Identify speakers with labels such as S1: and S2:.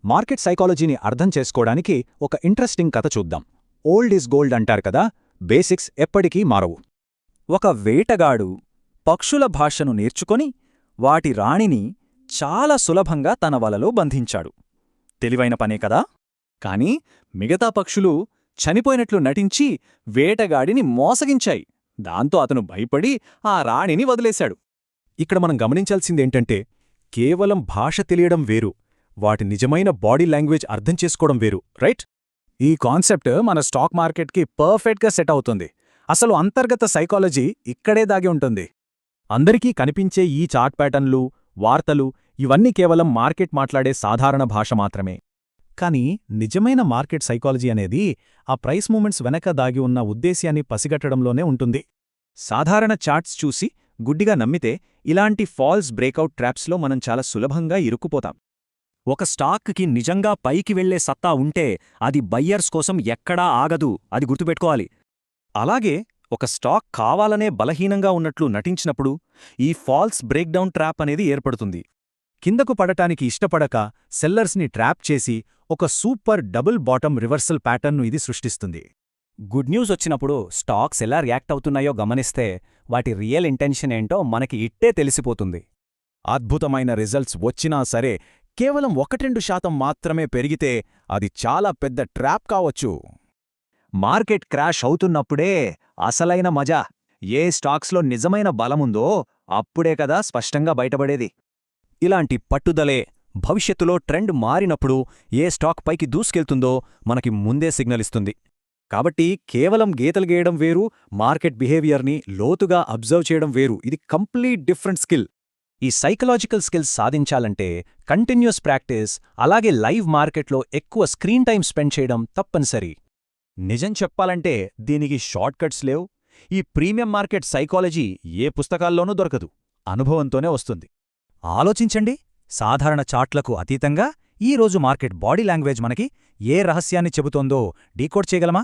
S1: Market సైకాలజీని అర్థం చేసుకోవడానికి ఒక ఇంట్రెస్టింగ్ కథ చూద్దాం. ఓల్డ్ ఈజ్ గోల్డ్ అంటారు కదా, బేసిక్స్ ఎప్పటికీ మారవు.
S2: ఒక వేటగాడు పక్షుల భాషను నేర్చుకొని వాటి రాణిని చాలా సులభంగా తన వలలో బంధించాడు. తెలివైన పనే కదా. కాని మిగతా పక్షులు చనిపోయినట్లు నటించి వేటగాడిని మోసగించాయి. దాంతో అతను భయపడి ఆ రాణిని వదిలేశాడు.
S1: ఇక్కడ మనం గమనించాల్సిందేంటంటే, కేవలం భాష తెలియడం వేరు, వాటి నిజమైన బాడీ లాంగ్వేజ్ అర్థం చేసుకోవడం వేరు, రైట్? ఈ కాన్సెప్ట్ మన స్టాక్ మార్కెట్కి పర్ఫెక్ట్గా సెట్ అవుతుంది. అసలు అంతర్గత సైకాలజీ ఇక్కడే దాగి ఉంటుంది. అందరికీ కనిపించే ఈ చార్ట్ ప్యాటర్న్లు, వార్తలు ఇవన్నీ కేవలం మార్కెట్ మాట్లాడే సాధారణ భాష మాత్రమే. కానీ నిజమైన మార్కెట్ సైకాలజీ అనేది ఆ ప్రైస్ మూమెంట్స్ వెనక దాగి ఉన్న ఉద్దేశ్యాన్ని పసిగట్టడంలోనే ఉంటుంది. సాధారణ చార్ట్స్ చూసి గుడ్డిగా నమ్మితే ఇలాంటి ఫాల్స్ బ్రేకౌట్ ట్రాప్స్లో మనం చాలా సులభంగా ఇరుక్కుపోతాం.
S2: ఒక స్టాక్కి నిజంగా పైకి వెళ్లే సత్తా ఉంటే అది బయ్యర్స్ కోసం ఎక్కడా ఆగదు, అది గుర్తుపెట్టుకోవాలి. అలాగే ఒక స్టాక్ కావాలనే బలహీనంగా ఉన్నట్లు నటించినప్పుడు ఈ ఫాల్స్ బ్రేక్డౌన్ ట్రాప్ అనేది ఏర్పడుతుంది.
S1: కిందకు పడటానికి ఇష్టపడక సెల్లర్స్ని ట్రాప్ చేసి ఒక సూపర్ డబుల్ బాటమ్ రివర్సల్ ప్యాటర్న్ను ఇది సృష్టిస్తుంది.
S2: గుడ్ న్యూస్ వచ్చినప్పుడు స్టాక్స్ ఎలా రియాక్ట్ అవుతున్నాయో గమనిస్తే వాటి రియల్ ఇంటెన్షన్ ఏంటో మనకి ఇట్టే తెలిసిపోతుంది.
S1: అద్భుతమైన రిజల్ట్స్ వచ్చినా సరే కేవలం 1-2% మాత్రమే పెరిగితే అది చాలా పెద్ద ట్రాప్ కావచ్చు. మార్కెట్ క్రాష్ అవుతున్నప్పుడే అసలైన మజా. ఏ స్టాక్స్లో నిజమైన బలముందో అప్పుడే కదా స్పష్టంగా బయటపడేది.
S2: ఇలాంటి పట్టుదలే భవిష్యత్తులో ట్రెండ్ మారినప్పుడు ఏ స్టాక్ పైకి దూసుకెళ్తుందో మనకి ముందే సిగ్నల్ ఇస్తుంది.
S1: కాబట్టి కేవలం గీతలు గీయడం వేరు, మార్కెట్ బిహేవియర్ని లోతుగా అబ్జర్వ్ చేయడం వేరు. ఇది కంప్లీట్ డిఫరెంట్ స్కిల్. ఈ సైకలాజికల్ స్కిల్స్ సాధించాలంటే కంటిన్యూస్ ప్రాక్టీస్, అలాగే లైవ్ మార్కెట్లో ఎక్కువ స్క్రీన్ టైం స్పెండ్ చేయడం తప్పనిసరి. నిజం చెప్పాలంటే దీనికి షార్ట్ కట్స్ లేవు. ఈ ప్రీమియం మార్కెట్ సైకాలజీ ఏ పుస్తకాల్లోనూ దొరకదు, అనుభవంతోనే వస్తుంది. ఆలోచించండి, సాధారణ చార్ట్లకు అతీతంగా ఈరోజు మార్కెట్ బాడీ లాంగ్వేజ్ మనకి ఏ రహస్యాన్ని చెబుతోందో డీకోడ్ చేయగలమా?